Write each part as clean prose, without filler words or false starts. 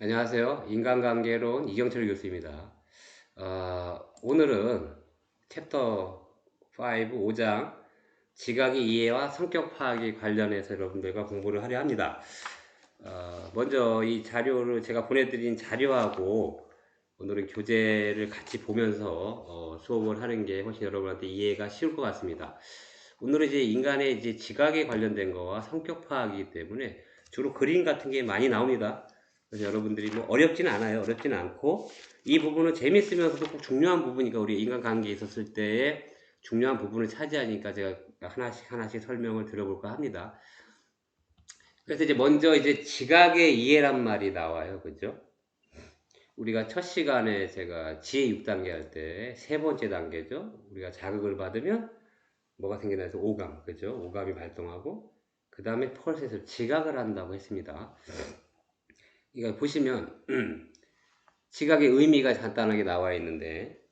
안녕하세요. 인간관계론 이경철 교수입니다. 오늘은 챕터 5, 5장 지각의 이해와 성격 파악에 관련해서 여러분들과 공부를 하려 합니다. 먼저 이 자료를 제가 보내드린 자료하고 오늘은 교재를 같이 보면서 수업을 하는 게 훨씬 여러분한테 이해가 쉬울 것 같습니다. 오늘은 이제 인간의 이제 지각에 관련된 거와 성격 파악이기 때문에 주로 그림 같은 게 많이 나옵니다. 그래서 여러분들이 뭐 어렵지는 않아요. 어렵지는 않고 이 부분은 재밌으면서도 꼭 중요한 부분이니까 우리 인간관계에 있었을 때에 중요한 부분을 차지하니까 제가 하나씩 하나씩 설명을 드려볼까 합니다. 그래서 이제 먼저 이제 지각의 이해란 말이 나와요. 그죠? 우리가 첫 시간에 제가 지혜 6단계 할 때 세 번째 단계죠. 우리가 자극을 받으면 뭐가 생기나 해서 오감, 그죠? 오감이 발동하고 그 다음에 펄셋을 지각을 한다고 했습니다. 이거 보시면 지각의 의미가 간단하게 나와 있는데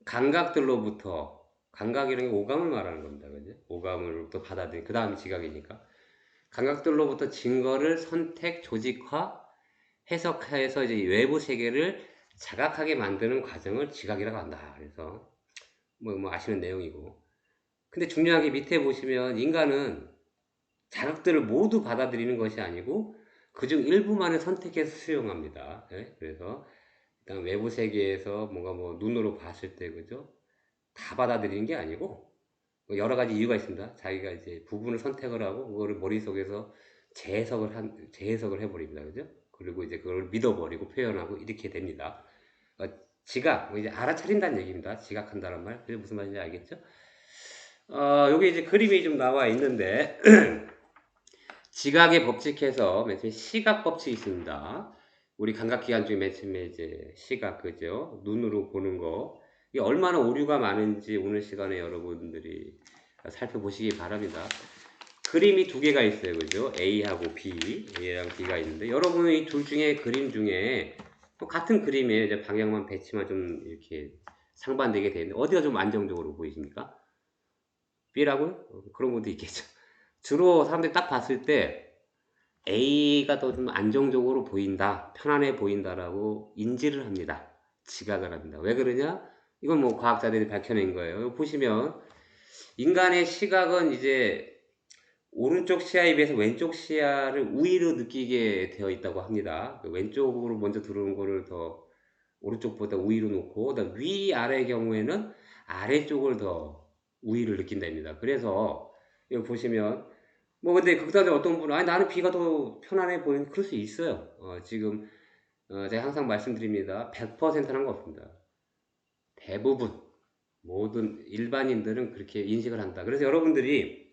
감각들로부터 감각이라는 게 오감을 말하는 겁니다. 그죠? 오감으로부터 받아들인 그 다음에 지각이니까 감각들로부터 증거를 선택, 조직화, 해석해서 이제 외부 세계를 자각하게 만드는 과정을 지각이라고 한다. 그래서 뭐 아시는 내용이고. 근데 중요한 게 밑에 보시면 인간은 자극들을 모두 받아들이는 것이 아니고 그중 일부만을 선택해서 수용합니다. 예? 그래서 일단 외부 세계에서 뭔가 뭐 눈으로 봤을 때 그죠? 다 받아들이는 게 아니고 뭐 여러 가지 이유가 있습니다. 자기가 이제 부분을 선택을 하고 그거를 머릿속에서 재해석을 해버립니다. 그죠? 그리고 이제 그걸 믿어버리고 표현하고 이렇게 됩니다. 지각, 뭐 이제 알아차린다는 얘기입니다. 지각한다는 말. 그게 무슨 말인지 알겠죠? 여기 이제 그림이 좀 나와 있는데, 지각의 법칙에서 맨 처음에 시각 법칙이 있습니다. 우리 감각기관 중에 맨 처음에 이제 시각, 그죠? 눈으로 보는 거. 이게 얼마나 오류가 많은지 오늘 시간에 여러분들이 살펴보시기 바랍니다. 그림이 두 개가 있어요. 그죠? A하고 B, A랑 B가 있는데, 여러분은 이 둘 중에 그림 중에 또 같은 그림에 이제 방향만 배치만 좀 이렇게 상반되게 되는데, 어디가 좀 안정적으로 보이십니까? B라고요? 그런 것도 있겠죠. 주로 사람들이 딱 봤을 때 A가 더 좀 안정적으로 보인다, 편안해 보인다라고 인지를 합니다. 지각을 합니다. 왜 그러냐? 이건 뭐 과학자들이 밝혀낸 거예요. 보시면 인간의 시각은 이제 오른쪽 시야에 비해서 왼쪽 시야를 우위로 느끼게 되어 있다고 합니다. 그 왼쪽으로 먼저 들어오는 거를 더 오른쪽보다 우위로 놓고, 그다음 위아래의 경우에는 아래쪽을 더 우위를 느낀답니다. 그래서 여기 보시면 뭐 근데 극단적으로 어떤 분은 아니 나는 B가 더 편안해 보이는 그럴 수 있어요. 지금 제가 항상 말씀드립니다. 100%는 거 없습니다. 대부분 모든 일반인들은 그렇게 인식을 한다. 그래서 여러분들이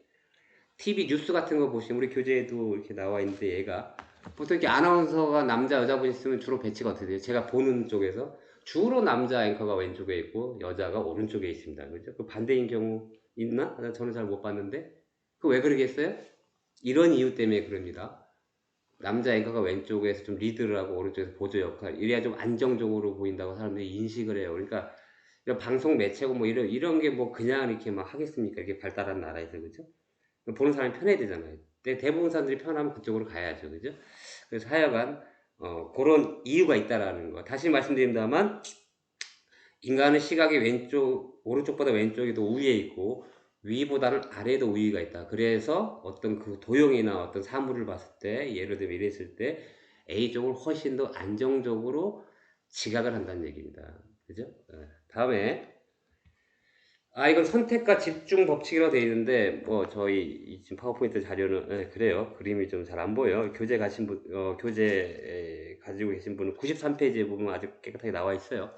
TV 뉴스 같은 거 보시면 우리 교재에도 이렇게 나와 있는데 얘가 보통 이렇게 아나운서가 남자 여자분 있으면 주로 배치가 어떻게 돼요? 제가 보는 쪽에서 주로 남자 앵커가 왼쪽에 있고 여자가 오른쪽에 있습니다. 그죠? 그 반대인 경우 있나? 저는 잘 못 봤는데 그 왜 그러겠어요? 이런 이유 때문에 그럽니다. 남자 앵커가 왼쪽에서 좀 리드를 하고 오른쪽에서 보조 역할 이래야 좀 안정적으로 보인다고 사람들이 인식을 해요. 그러니까 이런 방송 매체고 뭐 이런 게 뭐 그냥 이렇게 막 하겠습니까? 이렇게 발달한 나라에서 그죠? 보는 사람이 편해야 되잖아요. 대부분 사람들이 편하면 그쪽으로 가야죠. 그죠? 그래서 하여간, 그런 이유가 있다라는 거. 다시 말씀드립니다만, 인간은 시각이 오른쪽보다 왼쪽이 더 우위에 있고, 위보다는 아래에도 우위가 있다. 그래서 어떤 그 도형이나 어떤 사물을 봤을 때, 예를 들면 이랬을 때, A쪽을 훨씬 더 안정적으로 지각을 한다는 얘기입니다. 그죠? 다음에, 이건 선택과 집중 법칙이라고 되어 있는데, 뭐, 지금 파워포인트 자료는, 그래요. 그림이 좀 잘 안 보여요. 교재 가지고 계신 분은 93페이지에 보면 아주 깨끗하게 나와 있어요.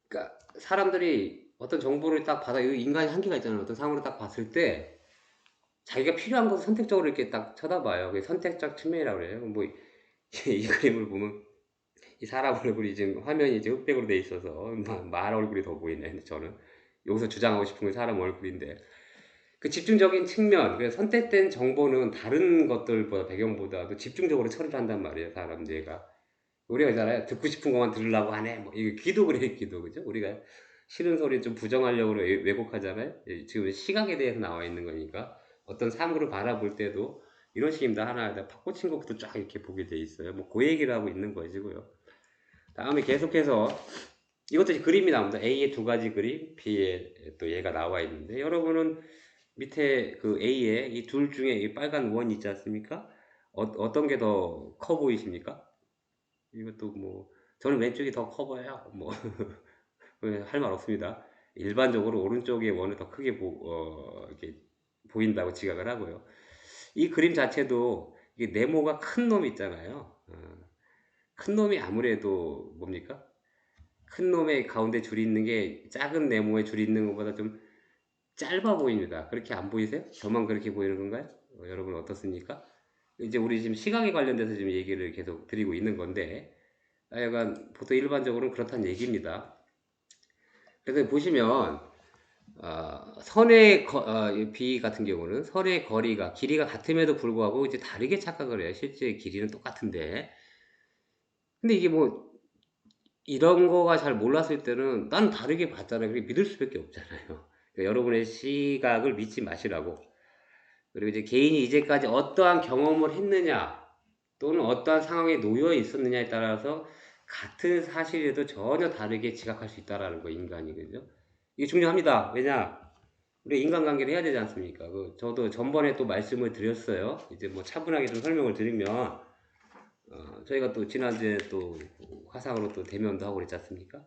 그러니까, 사람들이 어떤 정보를 딱 받아, 인간의 한계가 있잖아요. 어떤 상황을 딱 봤을 때, 자기가 필요한 것을 선택적으로 이렇게 딱 쳐다봐요. 그게 선택적 측면이라고 그래요. 뭐, 이 그림을 보면, 이 사람 얼굴이 지금 화면이 이제 흑백으로 돼 있어서, 말 얼굴이 더 보이네, 저는. 여기서 주장하고 싶은 게 사람 얼굴인데. 그 집중적인 측면, 그 선택된 정보는 다른 것들보다, 배경보다도 집중적으로 처리를 한단 말이에요, 사람 뇌가. 우리가 있잖아요. 듣고 싶은 것만 들으려고 하네. 뭐, 이거 기도 그래, 기도. 그죠? 우리가 싫은 소리 좀 부정하려고 왜곡하잖아요. 지금 시각에 대해서 나와 있는 거니까. 어떤 사물을 바라볼 때도 이런 식입니다. 하나에다 팍 꽂힌 것부터 쫙 이렇게 보게 돼 있어요. 뭐 그 얘기를 하고 있는 것이고요. 다음에 계속해서 이것도 이제 그림이 나옵니다. A의 두 가지 그림, B의 또 얘가 나와 있는데 여러분은 밑에 그 A의 이 둘 중에 이 빨간 원 있지 않습니까? 어떤 게 더 커 보이십니까? 이것도 뭐 저는 왼쪽이 더 커 보여요. 뭐 할 말 없습니다. 일반적으로 오른쪽의 원을 더 크게 이렇게 보인다고 지각을 하고요. 이 그림 자체도 이게 네모가 큰 놈 있잖아요. 큰 놈이 아무래도 뭡니까? 큰 놈의 가운데 줄이 있는 게 작은 네모의 줄이 있는 것보다 좀 짧아 보입니다. 그렇게 안 보이세요? 저만 그렇게 보이는 건가요? 여러분 어떻습니까? 이제 우리 지금 시각에 관련돼서 지금 얘기를 계속 드리고 있는 건데, 약간 보통 일반적으로는 그렇다는 얘기입니다. 그래서 보시면 비 같은 경우는 선의 거리가 길이가 같음에도 불구하고 이제 다르게 착각을 해요. 실제 길이는 똑같은데. 근데 이게 뭐 이런 거가 잘 몰랐을 때는 난 다르게 봤잖아요. 그게 믿을 수밖에 없잖아요. 그러니까 여러분의 시각을 믿지 마시라고. 그리고 이제 개인이 이제까지 어떠한 경험을 했느냐, 또는 어떠한 상황에 놓여 있었느냐에 따라서 같은 사실에도 전혀 다르게 지각할 수 있다라는 거, 인간이. 그죠? 이게 중요합니다. 왜냐? 우리 인간관계를 해야 되지 않습니까? 저도 전번에 또 말씀을 드렸어요. 이제 뭐 차분하게 좀 설명을 드리면, 저희가 또 지난주에 또 화상으로 또 대면도 하고 그랬지 않습니까?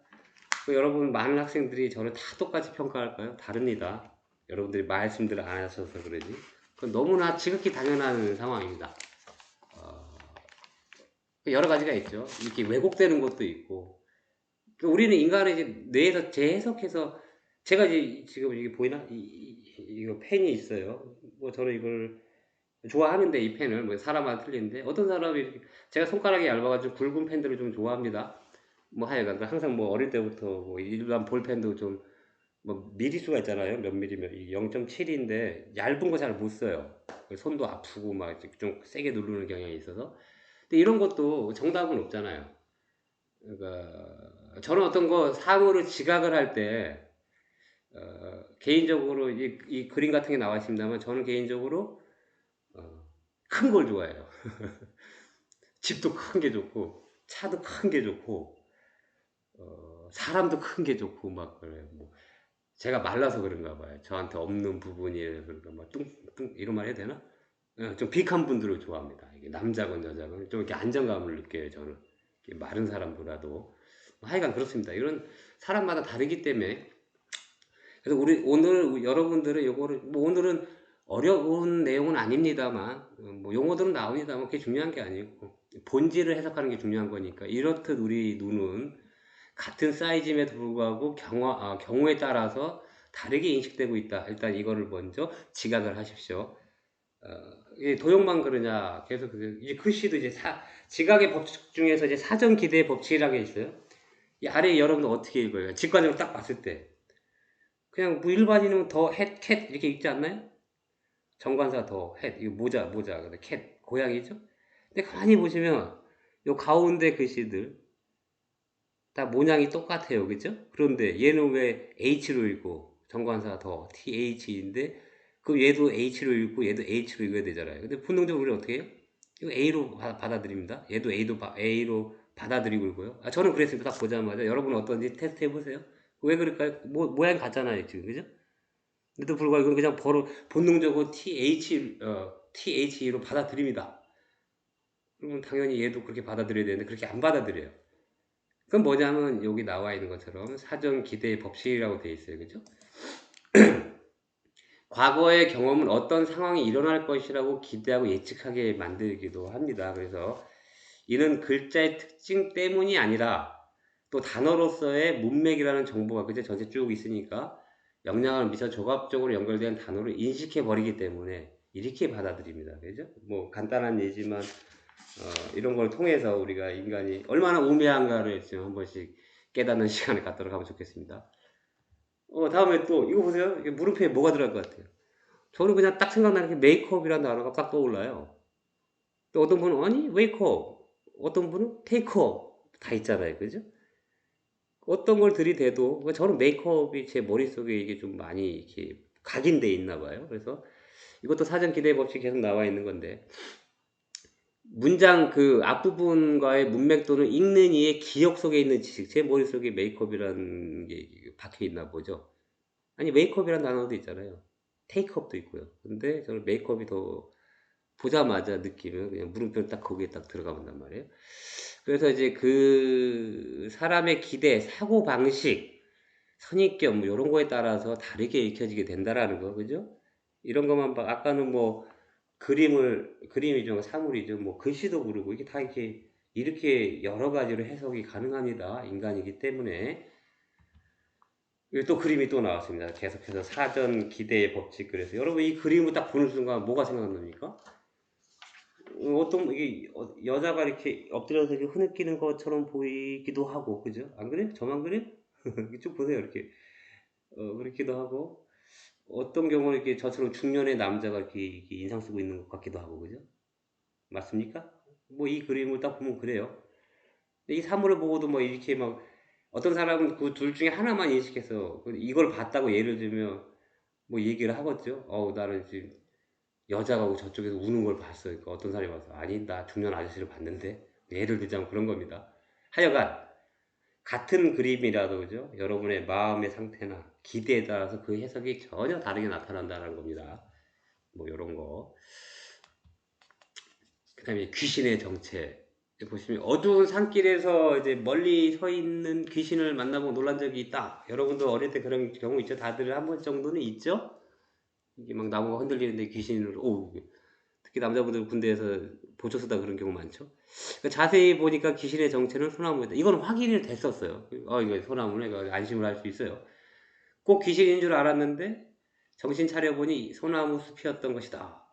여러분, 많은 학생들이 저를 다 똑같이 평가할까요? 다릅니다. 여러분들이 말씀들을 안 하셔서 그러지. 그건 너무나 지극히 당연한 상황입니다. 여러 가지가 있죠. 이렇게 왜곡되는 것도 있고. 우리는 인간의 이제 뇌에서 재해석해서, 제가 이제 지금 이게 보이나? 이거 펜이 있어요. 뭐 저는 이걸 좋아하는데, 이 펜을 뭐 사람마다 틀리는데, 어떤 사람이 제가 손가락이 얇아가지고 굵은 펜들을 좀 좋아합니다. 뭐 하여간 항상 뭐 어릴 때부터 뭐 일반 볼펜도 좀 뭐 미리수가 있잖아요. 몇 미리면 0.7인데 얇은 거 잘 못 써요. 손도 아프고 막 좀 세게 누르는 경향이 있어서. 근데 이런 것도 정답은 없잖아요. 그러니까 저는 어떤 거 사물을 지각을 할 때 개인적으로 이 그림 같은 게 나와 있습니다만, 저는 개인적으로 큰 걸 좋아해요. 집도 큰 게 좋고, 차도 큰 게 좋고, 사람도 큰 게 좋고 막 그래요. 뭐 제가 말라서 그런가 봐요. 저한테 없는 부분이 그런가 막 뚱뚱 이런 말 해야 되나? 좀 빅한 분들을 좋아합니다. 이게 남자건 여자건 좀 이렇게 안정감을 느껴요. 저는 이렇게 마른 사람보다도. 하여간 그렇습니다. 이런 사람마다 다르기 때문에. 그래서 우리 오늘 여러분들은 요거를 뭐 오늘은 어려운 내용은 아닙니다만, 뭐 용어들은 나옵니다만 그게 중요한 게 아니고 본질을 해석하는 게 중요한 거니까. 이렇듯 우리 눈은 같은 사이즈임에도 불구하고 경우에 따라서 다르게 인식되고 있다. 일단 이거를 먼저 지각을 하십시오. 이게 도용만 그러냐? 계속 이제 글씨도 이제 지각의 법칙 중에서 이제 사전 기대의 법칙이라는 게 있어요. 이 아래 여러분들 어떻게 읽어요? 직관적으로 딱 봤을 때 그냥 뭐 일반인은 더 햇, 캣 이렇게 읽지 않나요? 정관사 더 햇, 이거 모자, 근데 캣 고양이죠? 근데 가만히 보시면 요 가운데 글씨들 다 모양이 똑같아요. 그죠? 그런데 얘는 왜 H로 읽고 정관사 더 TH인데 그 얘도 H로 읽고 얘도 H로 읽어야 되잖아요. 근데 본능적으로 우리 어떻게 해요? 이거 A로 받아들입니다. 얘도 A로 받아들이고 있고요. 저는 그랬습니다. 딱 보자마자. 여러분은 어떤지 테스트 해보세요. 왜 그럴까요? 모양 같잖아요. 지금. 그죠? 근데도 불구하고 이건 그냥 본능적으로 TH로 받아들입니다. 그러면 당연히 얘도 그렇게 받아들여야 되는데 그렇게 안 받아들여요. 그건 뭐냐면 여기 나와 있는 것처럼 사전 기대의 법칙이라고 되어 있어요. 그죠? 과거의 경험은 어떤 상황이 일어날 것이라고 기대하고 예측하게 만들기도 합니다. 그래서 이는 글자의 특징 때문이 아니라 또 단어로서의 문맥이라는 정보가 그죠? 전체 쭉 있으니까 영향을 미쳐 조합적으로 연결된 단어를 인식해 버리기 때문에 이렇게 받아들입니다. 그죠? 뭐 간단한 예지만 이런 걸 통해서 우리가 인간이 얼마나 우매한가를 지금 한 번씩 깨닫는 시간을 갖도록 하면 좋겠습니다. 다음에 또 이거 보세요. 이게 물음표에 뭐가 들어갈 것 같아요? 저는 그냥 딱 생각나는 게 메이크업이라는 단어가 딱 떠올라요. 또 어떤 분은 아니 웨이크업, 어떤 분은 테이크업 다 있잖아요. 그죠? 어떤 걸 들이대도 저는 메이크업이 제 머릿속에 이게 좀 많이 이렇게 각인돼 있나 봐요. 그래서 이것도 사전 기대 법칙 계속 나와 있는 건데 문장 그 앞부분과의 문맥 또는 읽는 이의 기억 속에 있는 지식, 제 머릿속에 메이크업이라는 게 박혀 있나 보죠. 아니 메이크업이라는 단어도 있잖아요. 테이크업도 있고요. 근데 저는 메이크업이 더 보자마자 느낌은 그냥 물음표 딱 거기에 딱 들어가 본단 말이에요. 그래서 이제 그 사람의 기대, 사고 방식, 선입견 뭐 요런 거에 따라서 다르게 읽혀지게 된다라는 거, 그죠? 이런 것만 봐. 아까는 뭐 그림이죠, 사물이죠, 뭐 글씨도 그르고 이게 다 이렇게 여러 가지로 해석이 가능합니다. 인간이기 때문에. 그리고 또 그림이 또 나왔습니다. 계속해서 사전 기대의 법칙. 그래서 여러분 이 그림을 딱 보는 순간 뭐가 생각납니까? 어떤 이게 여자가 이렇게 엎드려서 이렇게 흐느끼는 것처럼 보이기도 하고, 그죠? 안 그래? 저만 그래? 쭉 보세요. 이렇게 그렇기도 하고, 어떤 경우는 이렇게 저처럼 중년의 남자가 이렇게 인상 쓰고 있는 것 같기도 하고, 그죠? 맞습니까? 뭐 이 그림을 딱 보면 그래요. 이 사물을 보고도 뭐 이렇게 막 어떤 사람은 그 둘 중에 하나만 인식해서 이걸 봤다고 예를 들면 뭐 얘기를 하겠죠. 나는 지금 여자가 저쪽에서 우는 걸 봤어. 그러니까 어떤 사람이 와서 아니 나 중년 아저씨를 봤는데 예를 들자면 그런 겁니다. 하여간 같은 그림이라도 그죠? 여러분의 마음의 상태나 기대에 따라서 그 해석이 전혀 다르게 나타난다는 겁니다. 뭐 이런 거. 그다음에 귀신의 정체. 보시면 어두운 산길에서 이제 멀리 서 있는 귀신을 만나보고 놀란 적이 있다. 여러분도 어릴 때 그런 경우 있죠? 다들 한 번 정도는 있죠? 이게 막 나무가 흔들리는데 귀신을 특히 남자분들 군대에서 보초 쓰다 그런 경우 많죠. 그러니까 자세히 보니까 귀신의 정체는 소나무였다. 이건 확인이 됐었어요. 이거 소나무네. 이거 안심을 할 수 있어요. 꼭 귀신인 줄 알았는데 정신 차려보니 소나무 숲이었던 것이다.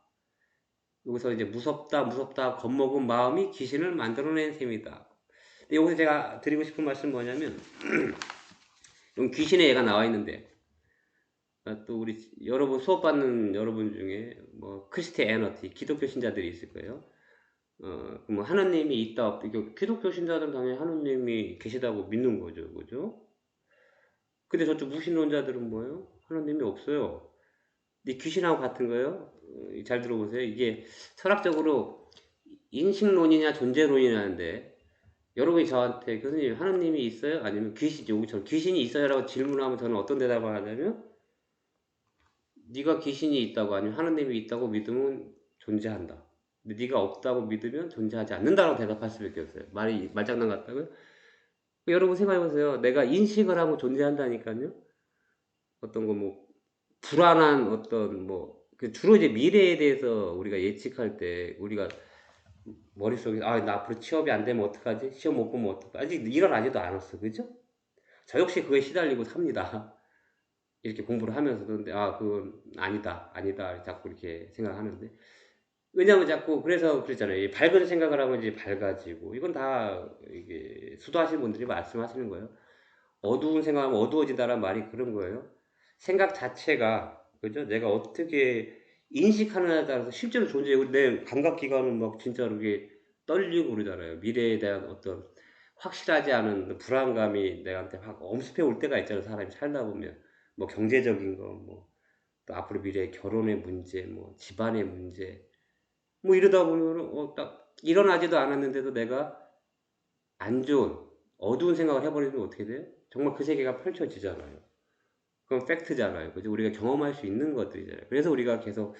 여기서 이제 무섭다, 무섭다, 겁먹은 마음이 귀신을 만들어낸 셈이다. 근데 여기서 제가 드리고 싶은 말씀은 뭐냐면, 귀신의 애가 나와 있는데, 또 우리 여러분 수업 받는 여러분 중에 뭐 크리스티애너티 기독교 신자들이 있을 거예요. 뭐 하나님이 있다 없다. 기독교 신자들은 당연히 하나님이 계시다고 믿는 거죠, 그죠? 근데 저쪽 무신론자들은 뭐예요? 하나님이 없어요. 근데 귀신하고 같은 거예요. 잘 들어보세요. 이게 철학적으로 인식론이냐 존재론이냐인데 여러분이 저한테 교수님 하나님이 있어요? 아니면 귀신이 있어요라고 질문하면 저는 어떤 대답을 하냐면 네가 귀신이 있다고 아니면 하나님이 있다고 믿으면 존재한다. 근데 네가 없다고 믿으면 존재하지 않는다라고 대답할 수밖에 없어요. 말장난 같다고요? 여러분 생각해보세요. 내가 인식을 하고 존재한다니까요. 어떤 거 뭐 불안한 어떤 주로 이제 미래에 대해서 우리가 예측할 때 우리가 머릿속에 나 앞으로 취업이 안 되면 어떡하지? 시험 못 보면 어떡하지? 아직 일어나지도 않았어. 그죠? 저 역시 그거에 시달리고 삽니다. 이렇게 공부를 하면서도. 근데 그건 아니다 자꾸 이렇게 생각하는데. 왜냐면 자꾸 그래서 그랬잖아요. 이 밝은 생각을 하면 이제 밝아지고 이건 다 이게 수도하시는 분들이 말씀하시는 거예요. 어두운 생각하면 어두워진다는 말이 그런 거예요. 생각 자체가 그죠? 내가 어떻게 인식하느냐에 따라서 실제로 존재하고 내 감각 기관은 막 진짜로 이게 떨리고 그러잖아요. 미래에 대한 어떤 확실하지 않은 불안감이 내한테 확 엄습해 올 때가 있잖아요. 사람이 살다 보면 뭐 경제적인 거, 뭐 또 앞으로 미래 결혼의 문제, 뭐 집안의 문제, 뭐 이러다 보면은 딱 일어나지도 않았는데도 내가 안 좋은 어두운 생각을 해버리면 어떻게 돼요? 정말 그 세계가 펼쳐지잖아요. 그건 팩트잖아요. 그죠? 우리가 경험할 수 있는 것들이잖아요. 그래서 우리가 계속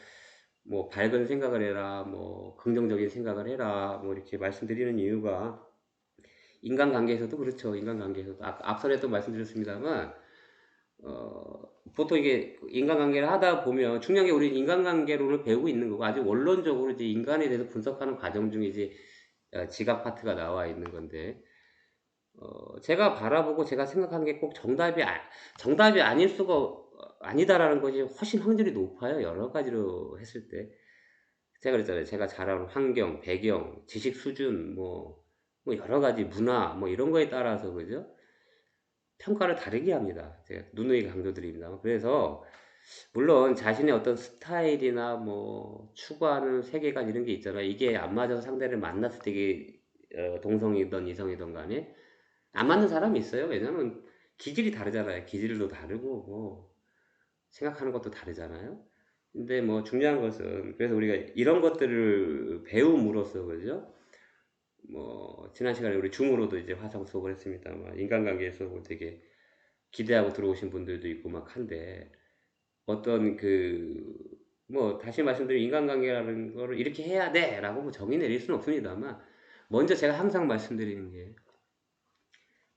뭐 밝은 생각을 해라, 뭐 긍정적인 생각을 해라, 뭐 이렇게 말씀드리는 이유가 인간관계에서도 그렇죠. 인간관계에서도 앞선에도 말씀드렸습니다만 보통 이게 인간관계를 하다 보면 중요한 게 우리 인간관계론을 배우고 있는 거고 아주 원론적으로 이제 인간에 대해서 분석하는 과정 중에 이제 지각 파트가 나와 있는 건데 제가 바라보고 제가 생각하는 게 꼭 정답이 아닐 수가 아니다라는 것이 훨씬 확률이 높아요. 여러 가지로 했을 때. 제가 그랬잖아요. 제가 자란 환경, 배경, 지식 수준, 뭐 여러 가지 문화, 뭐 이런 거에 따라서, 그죠? 평가를 다르게 합니다. 제가 누누이 강조드립니다. 그래서, 물론 자신의 어떤 스타일이나 뭐 추구하는 세계관 이런 게 있잖아요. 이게 안 맞아서 상대를 만났을 때 이게 동성이든 이성이든 간에 안 맞는 사람이 있어요. 왜냐면 기질이 다르잖아요. 기질도 다르고 뭐 생각하는 것도 다르잖아요. 근데 뭐 중요한 것은 그래서 우리가 이런 것들을 배움으로써 그죠? 뭐 지난 시간에 우리 줌으로도 이제 화상 수업을 했습니다만 인간관계 수업을 되게 기대하고 들어오신 분들도 있고 막 한데 어떤 뭐 다시 말씀드리면 인간관계라는 거를 이렇게 해야 돼라고 뭐 정의 내릴 수는 없습니다만 먼저 제가 항상 말씀드리는 게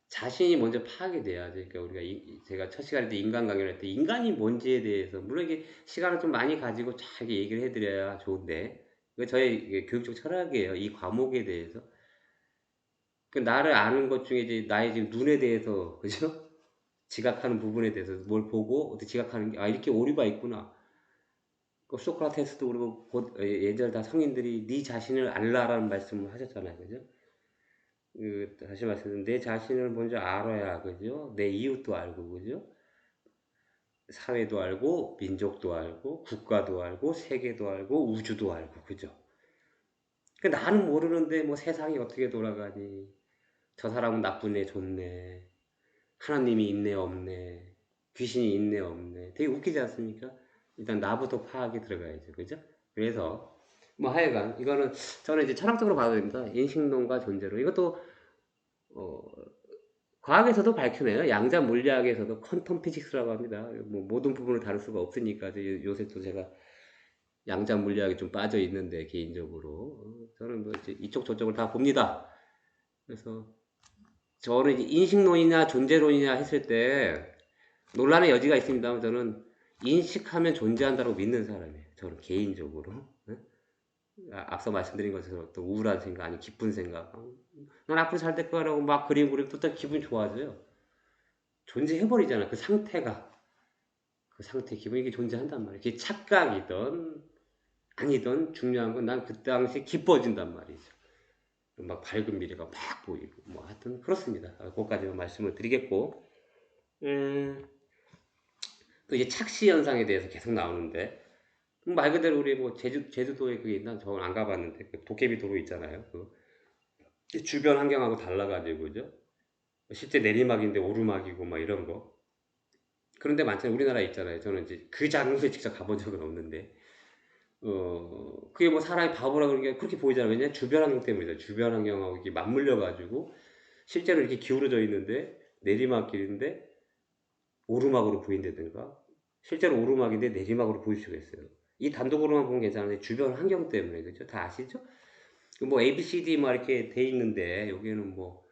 자신이 먼저 파악이 돼야죠. 그러니까 우리가 제가 첫 시간에 때 인간관계를 할 때 인간이 뭔지에 대해서 물론 이게 시간을 좀 많이 가지고 잘 얘기를 해드려야 좋은데 그 저의 이게 교육적 철학이에요. 이 과목에 대해서 그 나를 아는 것 중에 이제 나의 지금 눈에 대해서 그죠? 지각하는 부분에 대해서 뭘 보고 어떻게 지각하는 게 아 이렇게 오류가 있구나. 그 소크라테스도 그리고 예전 다 성인들이 네 자신을 알라라는 말씀을 하셨잖아요. 그죠? 다시 말씀드리면 내 자신을 먼저 알아야 그죠? 내 이웃도 알고 그죠? 사회도 알고 민족도 알고 국가도 알고 세계도 알고 우주도 알고 그죠? 그 나는 모르는데 뭐 세상이 어떻게 돌아가니? 저 사람은 나쁘네 좋네. 하나님이 있네 없네. 귀신이 있네 없네. 되게 웃기지 않습니까? 일단 나부터 파악이 들어가야죠. 그죠? 그래서 뭐 하여간 이거는 저는 이제 철학적으로 봐도 됩니다. 인식론과 존재론. 이것도 어, 과학에서도 밝혀내요. 양자 물리학에서도 퀀텀 피직스라고 합니다. 뭐 모든 부분을 다룰 수가 없으니까 요새 또 제가 양자 물리학에 좀 빠져 있는데 개인적으로 저는 뭐 이제 이쪽 저쪽을 다 봅니다. 그래서 저는 이제 인식론이냐 존재론이냐 했을 때 논란의 여지가 있습니다만 저는 인식하면 존재한다고 믿는 사람이에요. 저는 개인적으로. 네? 앞서 말씀드린 것처럼 또 우울한 생각 아니 기쁜 생각 난 앞으로 잘 될 거라고 막 그림 그리면 또 기분 좋아져요. 존재해버리잖아. 그 상태가. 그 상태, 기분이 이게 존재한단 말이에요. 그게 착각이든 아니든 중요한 건 난 그 당시에 기뻐진단 말이죠. 막 밝은 미래가 막 보이고 뭐 하여튼 그렇습니다. 그것까지만 말씀을 드리겠고 또 이제 착시 현상에 대해서 계속 나오는데 말 그대로 우리 뭐 제주도에 그게 있나 저는 안 가봤는데 그 도깨비 도로 있잖아요. 주변 환경하고 달라가지고 그죠? 실제 내리막인데 오르막이고 막 이런 거 그런데 많잖아요. 우리나라에 있잖아요. 저는 이제 그 장소에 직접 가본 적은 없는데 그게 뭐 사람이 바보라 그런 게 그렇게 보이잖아요. 왜냐 주변 환경 때문이죠. 주변 환경하고 이게 맞물려 가지고 실제로 이렇게 기울어져 있는데 내리막길인데 오르막으로 보인다든가 실제로 오르막인데 내리막으로 보일 수가 있어요. 이 단독으로만 보면 괜찮은데 주변 환경 때문에 그죠? 다 아시죠? 뭐 ABCD 막 이렇게 돼 있는데 여기는 뭐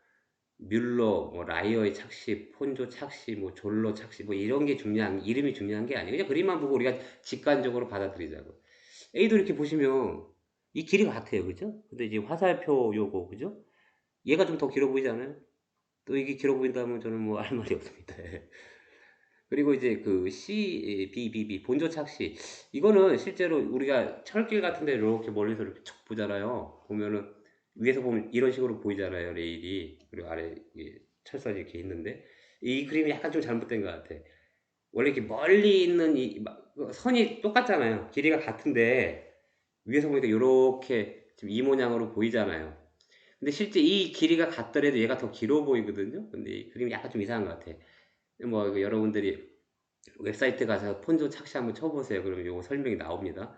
뮬러, 뭐 라이어의 착시, 폰조 착시, 뭐 졸로 착시, 뭐 이런 게 중요한 이름이 중요한 게 아니에요. 그냥 그림만 보고 우리가 직관적으로 받아들이자고. A도 이렇게 보시면 이 길이 같아요, 그죠? 근데 이제 화살표 요거, 그죠? 얘가 좀 더 길어 보이지 않아요? 또 이게 길어 보인다면 저는 뭐 할 말이 없습니다. 그리고 이제 B 본조 착시 이거는 실제로 우리가 철길 같은데 이렇게 멀리서 이렇게 척 보잖아요. 보면은 위에서 보면 이런 식으로 보이잖아요, 레일이. 그리고 아래 철선이 이렇게 있는데 이 그림이 약간 좀 잘못된 것 같아. 원래 이렇게 멀리 있는 선이 똑같잖아요. 길이가 같은데 위에서 보니까 이렇게 지금 이 모양으로 보이잖아요. 근데 실제 이 길이가 같더라도 얘가 더 길어 보이거든요. 근데 이 그림이 약간 좀 이상한 것 같아. 뭐 여러분들이 웹사이트 가서 폰조 착시 한번 쳐보세요. 그러면 요거 설명이 나옵니다.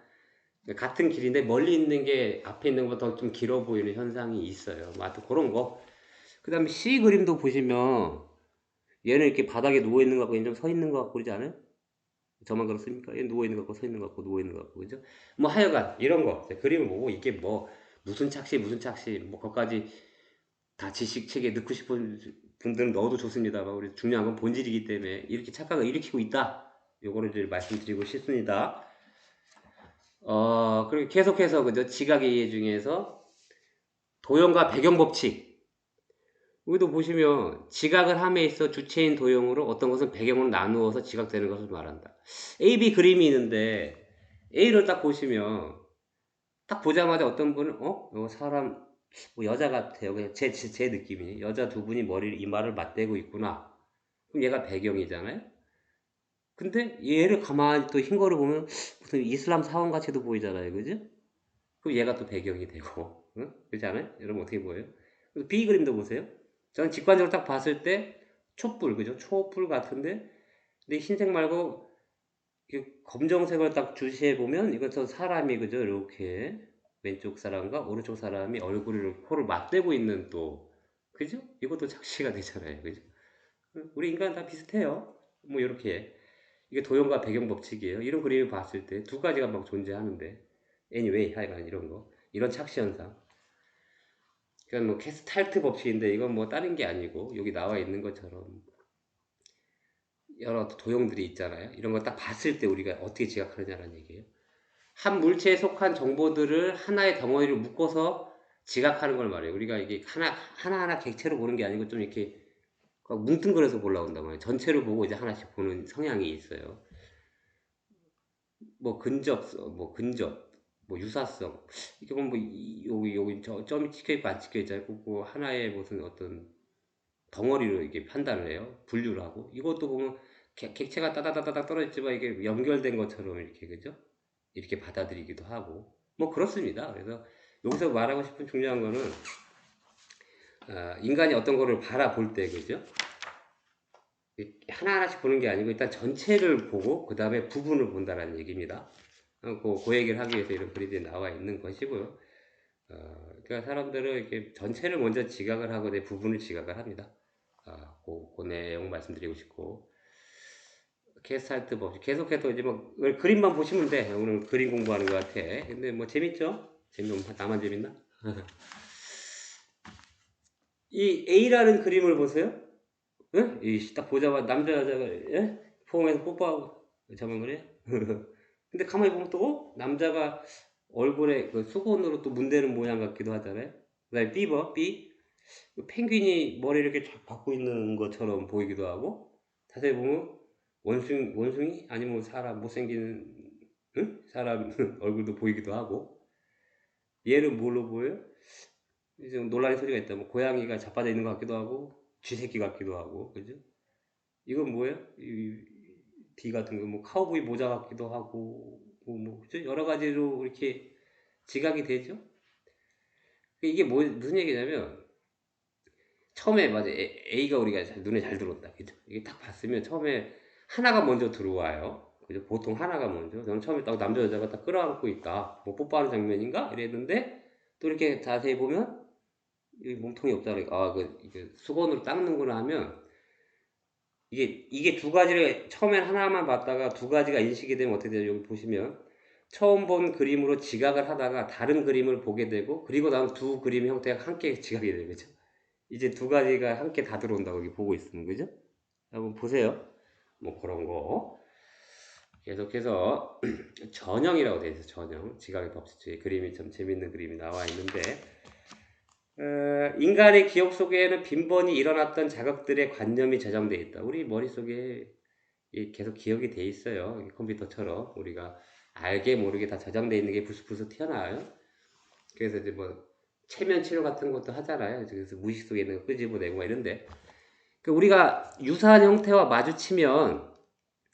같은 길인데 멀리 있는 게 앞에 있는 것보다 좀 길어 보이는 현상이 있어요. 뭐 하여튼 그런 거. 그 다음에 C 그림도 보시면 얘는 이렇게 바닥에 누워 있는 것 같고 얘는 좀 서 있는 것 같고 그러지 않아요? 저만 그렇습니까? 얘 누워 있는 것 같고 서 있는 것 같고 누워 있는 것 같고 그죠? 뭐 하여간 이런 거 그림을 보고 이게 뭐 무슨 착시 뭐 그것까지 다 지식책에 넣고 싶은 분들은 넣어도 좋습니다만 우리 중요한 건 본질이기 때문에 이렇게 착각을 일으키고 있다. 요거를 이제 말씀드리고 싶습니다. 그리고 계속해서 그죠? 지각의 이해 중에서 도형과 배경 법칙. 여기도 보시면 지각을 함에 있어 주체인 도형으로 어떤 것은 배경으로 나누어서 지각되는 것을 말한다. A, B 그림이 있는데 A를 딱 보시면 딱 보자마자 어떤 분은 이거 사람 뭐 여자 같아요. 그냥 제 느낌이 여자 두 분이 머리를 이마를 맞대고 있구나. 그럼 얘가 배경이잖아요. 근데 얘를 가만히 또 흰 거를 보면 무슨 이슬람 사원 같이도 보이잖아요. 그죠? 그럼 얘가 또 배경이 되고, 응? 그렇지 않아요? 여러분 어떻게 보여요? 그래서 B 그림도 보세요. 저는 직관적으로 딱 봤을 때 촛불, 그죠? 촛불 같은데, 근데 흰색 말고 검정색을 딱 주시해 보면 이것은 사람이 그죠? 이렇게 왼쪽 사람과 오른쪽 사람이 얼굴을 코를 맞대고 있는 또 그죠? 이것도 착시가 되잖아요. 그죠? 우리 인간 다 비슷해요. 뭐 이렇게 이게 도형과 배경 법칙이에요. 이런 그림을 봤을 때 두 가지가 막 존재하는데 anyway 하여간 이런 거 이런 착시 현상. 그러니까 뭐 게스탈트 법칙인데 이건 뭐 다른 게 아니고 여기 나와 있는 것처럼 여러 도형들이 있잖아요. 이런 거 딱 봤을 때 우리가 어떻게 지각하느냐는 얘기예요. 한 물체에 속한 정보들을 하나의 덩어리로 묶어서 지각하는 걸 말해요. 우리가 이게 하나하나 객체로 보는 게 아니고 좀 이렇게 뭉뚱그려서 보려고 한단 말이에요. 전체를 보고 이제 하나씩 보는 성향이 있어요. 뭐 근접, 뭐 유사성. 이건 뭐 여기 점이 찍혀 있고 안 찍혀 있잖아요. 그 하나의 무슨 어떤 덩어리로 이게 판단을 해요. 분류를 하고. 이것도 보면 객체가 따다다다닥 떨어졌지만 이게 연결된 것처럼 이렇게 그죠? 이렇게 받아들이기도 하고. 뭐 그렇습니다. 그래서 여기서 말하고 싶은 중요한 거는 인간이 어떤 거를 바라볼 때 그죠? 하나하나씩 보는 게 아니고 일단 전체를 보고 그 다음에 부분을 본다라는 얘기입니다. 그 얘기를 하기 위해서 이런 글이 나와 있는 것이고요. 그러니까 사람들은 이렇게 전체를 먼저 지각을 하고 내 부분을 지각을 합니다. 그 내용 말씀드리고 싶고 게스탈트 법칙 계속해서 이제 뭐 그림만 보시면 돼. 오늘 그림 공부하는 것 같아. 근데 뭐 재밌죠? 나만 재밌나? 이 A라는 그림을 보세요. 응? 딱 보자마자 남자 여자가 예? 포옹해서 뽀뽀하고 저만 그래요? 근데 가만히 보면 또 남자가 얼굴에 그 수건으로 또 문대는 모양 같기도 하잖아요. 그다음에 B 펭귄이 머리 이렇게 쫙 박고 있는 것처럼 보이기도 하고 자세히 보면 원숭이 아니면 사람 못생긴 응? 사람 얼굴도 보이기도 하고 얘는 뭘로 보여요? 이제 논란의 소지가 있다. 뭐 고양이가 자빠져 있는 것 같기도 하고 쥐새끼 같기도 하고 그죠? 이건 뭐예요? D 같은 거, 뭐, 카우보이 모자 같기도 하고, 그죠? 여러 가지로 이렇게 지각이 되죠? 이게 무슨 얘기냐면, 처음에, 맞아. A가 우리가 눈에 잘 들어온다. 그죠? 이게 딱 봤으면 처음에 하나가 먼저 들어와요. 그죠? 보통 하나가 먼저. 저는 처음에 딱 남자, 여자가 딱 끌어안고 있다. 뭐, 뽀뽀하는 장면인가? 이랬는데, 또 이렇게 자세히 보면, 여기 몸통이 없다. 그러니까, 이게 수건으로 닦는구나 하면, 이게 두 가지를 처음엔 하나만 봤다가 두 가지가 인식이 되면 어떻게 돼요? 여기 보시면 처음 본 그림으로 지각을 하다가 다른 그림을 보게 되고 그리고 나면 두 그림 형태가 함께 지각이 되는 거죠. 이제 두 가지가 함께 다 들어온다고 여기 보고 있으면 그죠? 한번 보세요. 뭐 그런 거 계속해서 전형이라고 되어 있어요. 전형 지각의 법칙 그림이 좀 재밌는 그림이 나와 있는데 인간의 기억 속에는 빈번히 일어났던 자극들의 관념이 저장되어 있다. 우리 머릿속에 계속 기억이 돼 있어요. 컴퓨터처럼 우리가 알게 모르게 다 저장되어 있는 게 부스부스 튀어나와요. 그래서 이제 뭐 체면 치료 같은 것도 하잖아요. 그래서 무의식 속에 있는 거 끄집어내고 막 이런데 우리가 유사한 형태와 마주치면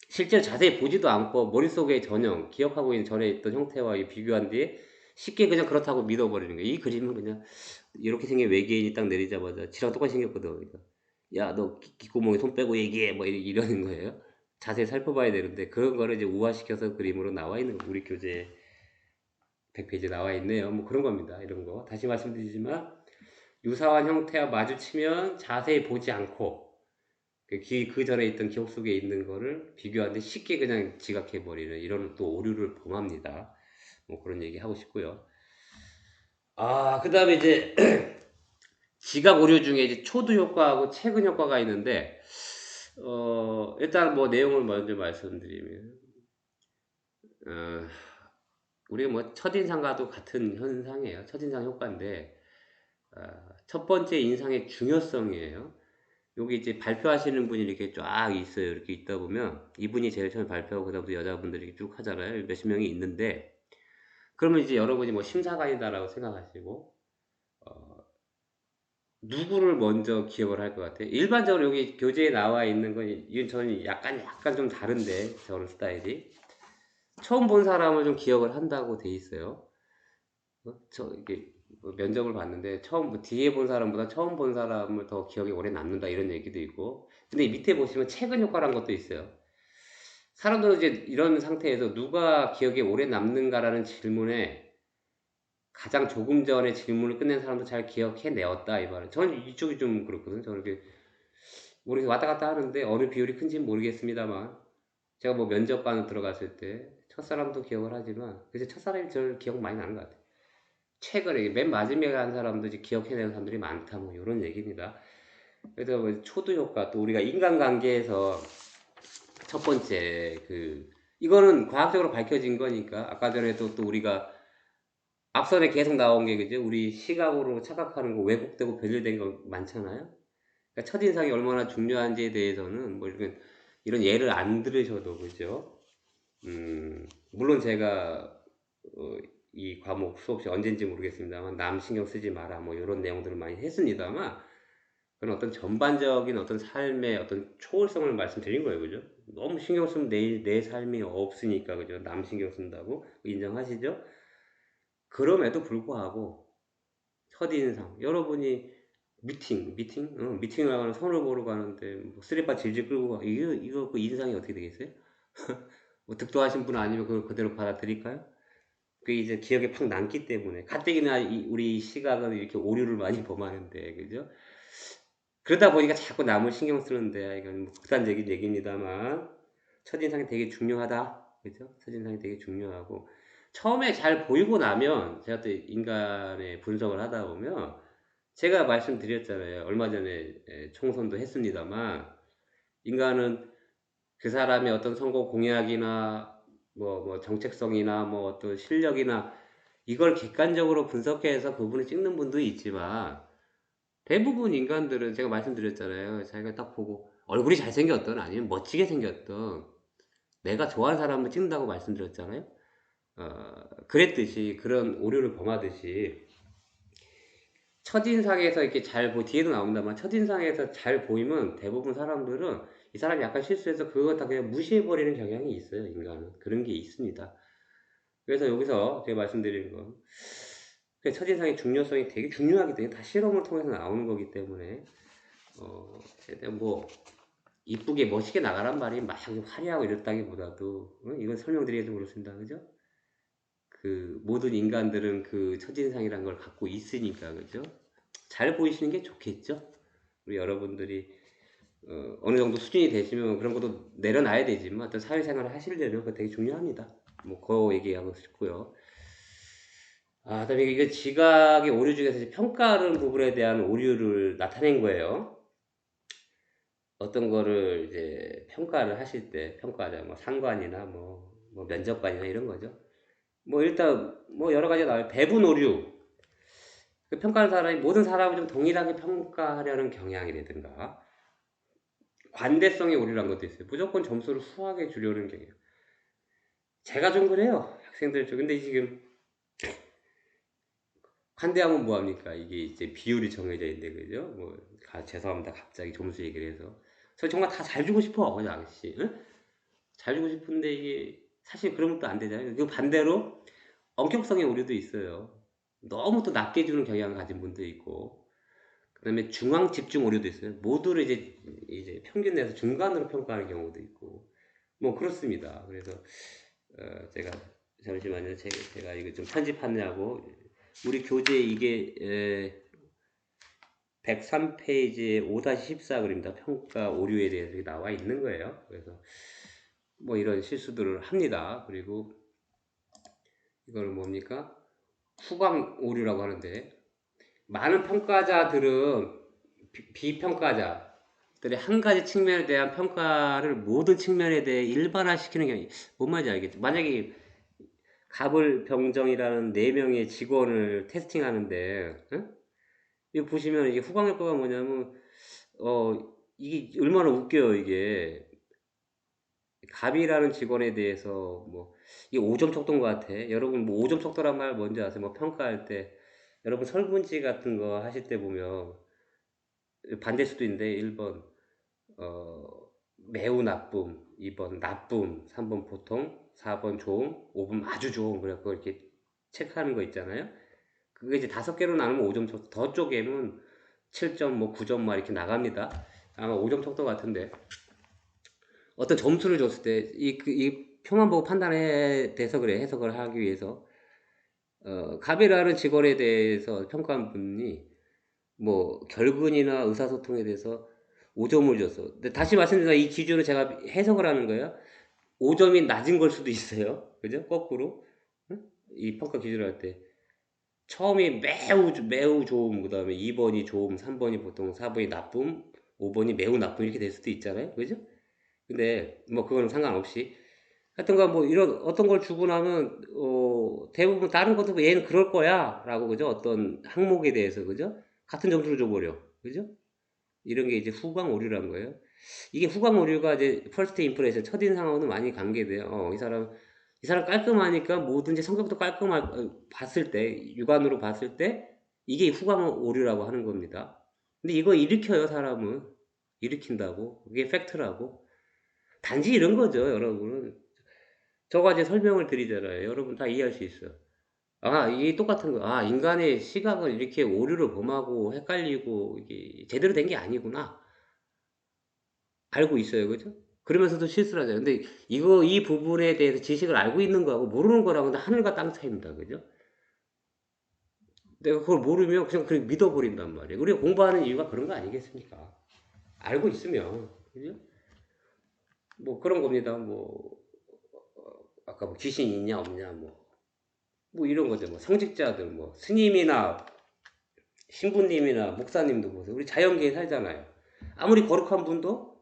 실제 자세히 보지도 않고 머릿속에 전형 기억하고 있는 전에 있던 형태와 비교한 뒤에 쉽게 그냥 그렇다고 믿어버리는 거예요. 이 그림은 그냥 이렇게 생긴 외계인이 딱 내리자마자 지랑 똑같이 생겼거든. 그러니까 야, 너 귓구멍에 손 빼고 얘기해. 뭐 이러는 거예요. 자세히 살펴봐야 되는데 그런 거를 이제 우화시켜서 그림으로 나와 있는 거. 우리 교재 100페이지 나와 있네요. 뭐 그런 겁니다. 이런 거. 다시 말씀드리지만 유사한 형태와 마주치면 자세히 보지 않고 그 전에 있던 기억 속에 있는 거를 비교하는데 쉽게 그냥 지각해버리는 이런 또 오류를 범합니다. 뭐 그런 얘기 하고 싶고요. 그 다음에 이제 지각 오류 중에 이제 초두 효과하고 최근 효과가 있는데, 일단 뭐 내용을 먼저 말씀드리면, 어, 우리가 뭐 첫인상과도 같은 현상이에요. 첫인상 효과인데, 첫 번째 인상의 중요성이에요. 여기 이제 발표하시는 분이 이렇게 쫙 있어요. 이렇게 있다 보면, 이분이 제일 처음에 발표하고, 그다음부터 여자분들이 쭉 하잖아요. 몇십 명이 있는데, 그러면 이제 여러분이 뭐 심사관이다라고 생각하시고, 누구를 먼저 기억을 할 것 같아요? 일반적으로 여기 교재에 나와 있는 건, 이건 저는 약간 좀 다른데, 저런 스타일이. 처음 본 사람을 좀 기억을 한다고 돼 있어요. 이게 뭐 면접을 봤는데, 뒤에 본 사람보다 처음 본 사람을 더 기억에 오래 남는다 이런 얘기도 있고. 근데 이 밑에 보시면 최근 효과란 것도 있어요. 사람들은 이제 이런 상태에서 누가 기억에 오래 남는가라는 질문에 가장 조금 전에 질문을 끝낸 사람도 잘 기억해내었다 이 말은. 저는 이쪽이 좀 그렇거든요. 저는 이렇게 모르게 왔다 갔다 하는데 어느 비율이 큰지는 모르겠습니다만 제가 뭐 면접관 들어갔을 때 첫사람도 기억을 하지만 그래서 첫사람이 저를 기억 많이 나는 것 같아요. 최근에 맨 마지막에 한 사람도 이제 기억해내는 사람들이 많다 뭐 이런 얘기입니다. 그래서 뭐 초두 효과 또 우리가 인간관계에서 첫 번째 이거는 과학적으로 밝혀진 거니까 아까 전에 또 우리가 앞선에 계속 나온 게 그죠? 우리 시각으로 착각하는 거 왜곡되고 변질된 거 많잖아요. 그러니까 첫인상이 얼마나 중요한지에 대해서는 뭐 이런 예를 안 들으셔도 그죠? 물론 제가 이 과목 수업시 언젠지 모르겠습니다만 남 신경 쓰지 마라 뭐 이런 내용들을 많이 했습니다만 그런 어떤 전반적인 어떤 삶의 어떤 초월성을 말씀드린 거예요, 그죠? 너무 신경 쓰면 내 삶이 없으니까 그죠? 남 신경 쓴다고 인정하시죠? 그럼에도 불구하고 첫인상 여러분이 미팅을 가는 선을 보러 가는데 뭐 쓰레빠 질질 끌고 가 이거 그 인상이 어떻게 되겠어요? 뭐 득도하신 분 아니면 그걸 그대로 받아들일까요? 그게 이제 기억에 팍 남기 때문에 가뜩이나 우리 시각은 이렇게 오류를 많이 범하는데 그죠? 그러다 보니까 자꾸 남을 신경 쓰는데 이건 뭐 극단적인 얘기입니다만 첫인상이 되게 중요하다 그죠? 첫인상이 되게 중요하고 처음에 잘 보이고 나면 제가 또 인간의 분석을 하다 보면 제가 말씀드렸잖아요. 얼마 전에 총선도 했습니다만 인간은 그 사람의 어떤 선거 공약이나 뭐 정책성이나 뭐 어떤 실력이나 이걸 객관적으로 분석해서 그분을 찍는 분도 있지만 대부분 인간들은 제가 말씀드렸잖아요. 자기가 딱 보고 얼굴이 잘생겼던 아니면 멋지게 생겼던 내가 좋아하는 사람을 찍는다고 말씀드렸잖아요. 그랬듯이 그런 오류를 범하듯이 첫인상에서 이렇게 뒤에도 나온다만 첫인상에서 잘 보이면 대부분 사람들은 이 사람이 약간 실수해서 그거 다 그냥 무시해버리는 경향이 있어요, 인간은. 그런 게 있습니다. 그래서 여기서 제가 말씀드리는 건, 첫인상의 중요성이 되게 중요하기 때문에 다 실험을 통해서 나오는 거기 때문에, 최대한 뭐, 이쁘게 멋있게 나가란 말이 막 화려하고 이랬다기보다도, 이건 설명드리기도 그렇습니다. 그죠? 모든 인간들은 그 첫인상이라는 걸 갖고 있으니까, 그죠? 잘 보이시는 게 좋겠죠? 우리 여러분들이 어느 정도 수준이 되시면 그런 것도 내려놔야 되지만 어떤 사회생활을 하시려면 그거 되게 중요합니다. 뭐 그 얘기하고 싶고요. 그다음에 이게 지각의 오류 중에서 이제 평가하는 부분에 대한 오류를 나타낸 거예요. 어떤 거를 이제 평가를 하실 때 평가하자 뭐 상관이나 뭐 면접관이나 이런 거죠. 뭐 일단 뭐 여러 가지가 나와요. 배분 오류. 그 평가하는 사람이 모든 사람을 좀 동일하게 평가하려는 경향이라든가 관대성의 오류라는 것도 있어요. 무조건 점수를 후하게 주려는 경향. 제가 좀 그래요. 학생들 좀. 근데 지금 관대하면 뭐합니까? 이게 이제 비율이 정해져 있는데, 그죠? 뭐, 죄송합니다. 갑자기 점수 얘기를 해서. 저 정말 다 잘 주고 싶어, 그냥 아저씨. 응? 잘 주고 싶은데 이게 사실 그런 것도 안 되잖아요. 그 반대로 엄격성의 오류도 있어요. 너무 또 낮게 주는 경향을 가진 분도 있고, 그 다음에 중앙 집중 오류도 있어요. 모두를 이제 평균 내서 중간으로 평가하는 경우도 있고, 뭐 그렇습니다. 그래서 제가 잠시만요. 제가 이거 좀 편집하느냐고 우리 교재 이게 103페이지에 5-14 그립니다. 평가 오류에 대해서 나와 있는 거예요. 그래서 뭐 이런 실수들을 합니다. 그리고 이거는 뭡니까? 후광 오류라고 하는데 많은 평가자들은 비평가자들의 한 가지 측면에 대한 평가를 모든 측면에 대해 일반화시키는 경우 뭔 말인지 알겠죠? 만약에 갑을병정이라는 4명의 직원을 테스팅하는데 이거 보시면 이게 후광 효과가 뭐냐면 이게 얼마나 웃겨요 이게 갑이라는 직원에 대해서 뭐 이게 5점 척도인 것 같아. 여러분 뭐 5점 척도란 말 뭔지 아세요? 뭐 평가할 때 여러분 설문지 같은 거 하실 때 보면 반대 수도 있는데 1번 어, 매우 나쁨, 2번 나쁨, 3번 보통, 4번 좋음, 5번 아주 좋음. 그래갖고 이렇게 체크하는 거 있잖아요. 그게 이제 5개로 나누면 5점 척도, 더 쪼개면 7점, 뭐 9점 막 이렇게 나갑니다. 아마 5점 척도 같은데. 어떤 점수를 줬을 때 이 표만 보고 판단해 돼서 그래 해석을 하기 위해서 갑이라는 직원에 대해서 평가한 분이 뭐 결근이나 의사소통에 대해서 5점을 줬어. 근데 다시 말씀드리면 이 기준을 제가 해석을 하는 거예요. 5점이 낮은 걸 수도 있어요. 그죠? 거꾸로. 응? 이 평가 기준을 할 때. 처음이 매우 좋음, 그 다음에 2번이 좋음, 3번이 보통, 4번이 나쁨, 5번이 매우 나쁨 이렇게 될 수도 있잖아요. 그죠? 근데 뭐 그거는 상관없이 하여튼간 뭐 이런 어떤 걸 주고 나면 대부분 다른 것도 뭐 얘는 그럴 거야 라고 그죠? 어떤 항목에 대해서 그죠? 같은 점수를 줘버려. 그죠? 이런 게 이제 후광 오류라는 거예요. 이게 후광 오류가 이제 퍼스트 임프레션 첫인상하고는 많이 관계돼요. 이 사람 깔끔하니까 뭐든지 성격도 봤을 때 육안으로 봤을 때 이게 후광 오류라고 하는 겁니다. 근데 이거 일으켜요 사람은 일으킨다고 그게 팩트라고 단지 이런 거죠 여러분은 저가 이제 설명을 드리잖아요. 여러분 다 이해할 수 있어. 아, 이게 똑같은 거. 아, 인간의 시각은 이렇게 오류를 범하고 헷갈리고 이게 제대로 된 게 아니구나. 알고 있어요. 그죠? 그러면서도 실수를 하잖아요. 근데 이 부분에 대해서 지식을 알고 있는 거하고 모르는 거랑은 하늘과 땅 차이입니다. 그죠? 내가 그걸 모르면 그냥 믿어버린단 말이에요. 우리가 공부하는 이유가 그런 거 아니겠습니까? 알고 있으면. 그죠? 뭐 그런 겁니다. 뭐, 아까 뭐 귀신이 있냐, 없냐, 뭐 이런 거죠. 뭐 성직자들, 뭐 스님이나 신부님이나 목사님도 보세요. 우리 자연계에 살잖아요. 아무리 거룩한 분도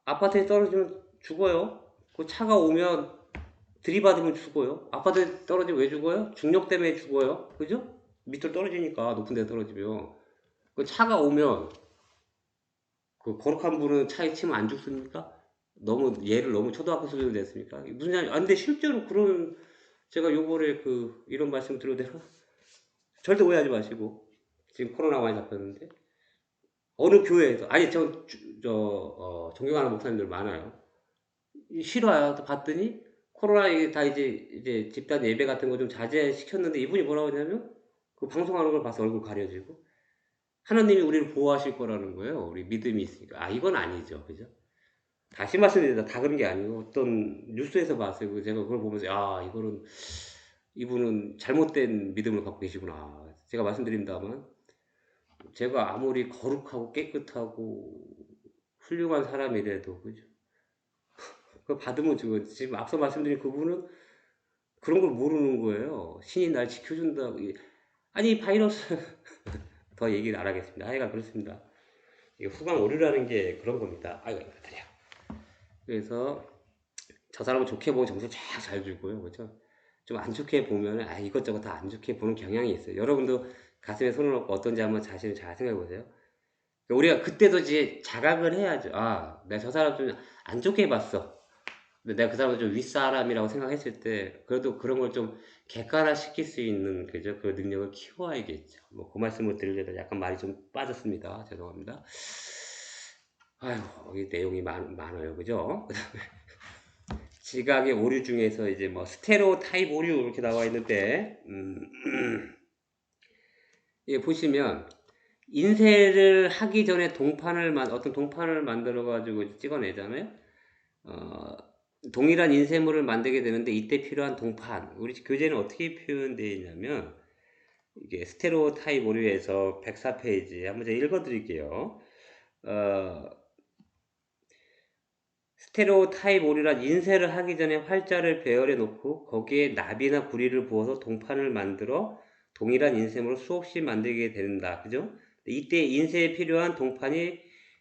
아파트에 떨어지면 죽어요. 그 차가 오면 들이받으면 죽어요. 아파트에 떨어지면 왜 죽어요? 중력 때문에 죽어요. 그죠? 밑으로 떨어지니까 높은 데 떨어지면 그 차가 오면 그 거룩한 분은 차에 치면 안 죽습니까? 얘를 너무 초등학교 수준으로 됐습니까? 무슨 아 근데 실제로 그런 제가 요번에 이런 말씀 드려도 되나? 절대 오해하지 마시고 지금 코로나 많이 잡혔는데 어느 교회에서 아니 존경하는 목사님들 많아요. 싫어요. 또 봤더니 코로나 이게 다 이제 집단 예배 같은 거 좀 자제시켰는데 이분이 뭐라고 하냐면 그 방송하는 걸 봐서 얼굴 가려지고 하나님이 우리를 보호하실 거라는 거예요. 우리 믿음이 있으니까. 아 이건 아니죠. 그죠? 다시 말씀드립니다. 다 그런 게 아니고 어떤 뉴스에서 봤어요. 제가 그걸 보면서 아 이분은 잘못된 믿음을 갖고 계시구나. 제가 말씀드린다면 제가 아무리 거룩하고 깨끗하고 훌륭한 사람이라도 그죠? 그거 받으면 죽어. 지금 앞서 말씀드린 그분은 그런 걸 모르는 거예요. 신이 날 지켜준다. 아니 바이러스 더 얘기를 안 하겠습니다. 하여간 그렇습니다. 이게 후광 오류라는 게 그런 겁니다. 아이고 이거 다리야. 그래서 저 사람은 좋게 보면 점수 쫙 잘 주고요. 그죠? 좀 안 좋게 보면 이것저것 다 안 좋게 보는 경향이 있어요. 여러분도 가슴에 손을 얹고 어떤지 한번 자신을 잘 생각해 보세요. 우리가 그때도 이제 자각을 해야죠. 아, 내가 저 사람 좀 안 좋게 봤어. 근데 내가 그 사람을 좀 윗사람이라고 생각했을 때, 그래도 그런 걸 좀 객관화시킬 수 있는, 그죠? 그 능력을 키워야겠죠. 뭐, 그 말씀을 드리려다 약간 말이 좀 빠졌습니다. 죄송합니다. 아휴, 이 내용이 많아요. 그죠? 지각의 오류 중에서 이제 뭐, 스테레오 타입 오류 이렇게 나와 있는데, 예, 보시면, 인쇄를 하기 전에 어떤 동판을 만들어가지고 찍어내잖아요? 어, 동일한 인쇄물을 만들게 되는데 이때 필요한 동판 우리 교재는 어떻게 표현되어 있냐면 이게 스테레오 타입 오류에서 104페이지 한번 제가 읽어 드릴게요. 어, 스테레오 타입 오류란 인쇄를 하기 전에 활자를 배열해 놓고 거기에 납이나 구리를 부어서 동판을 만들어 동일한 인쇄물을 수없이 만들게 된다. 그죠? 이때 인쇄에 필요한 동판이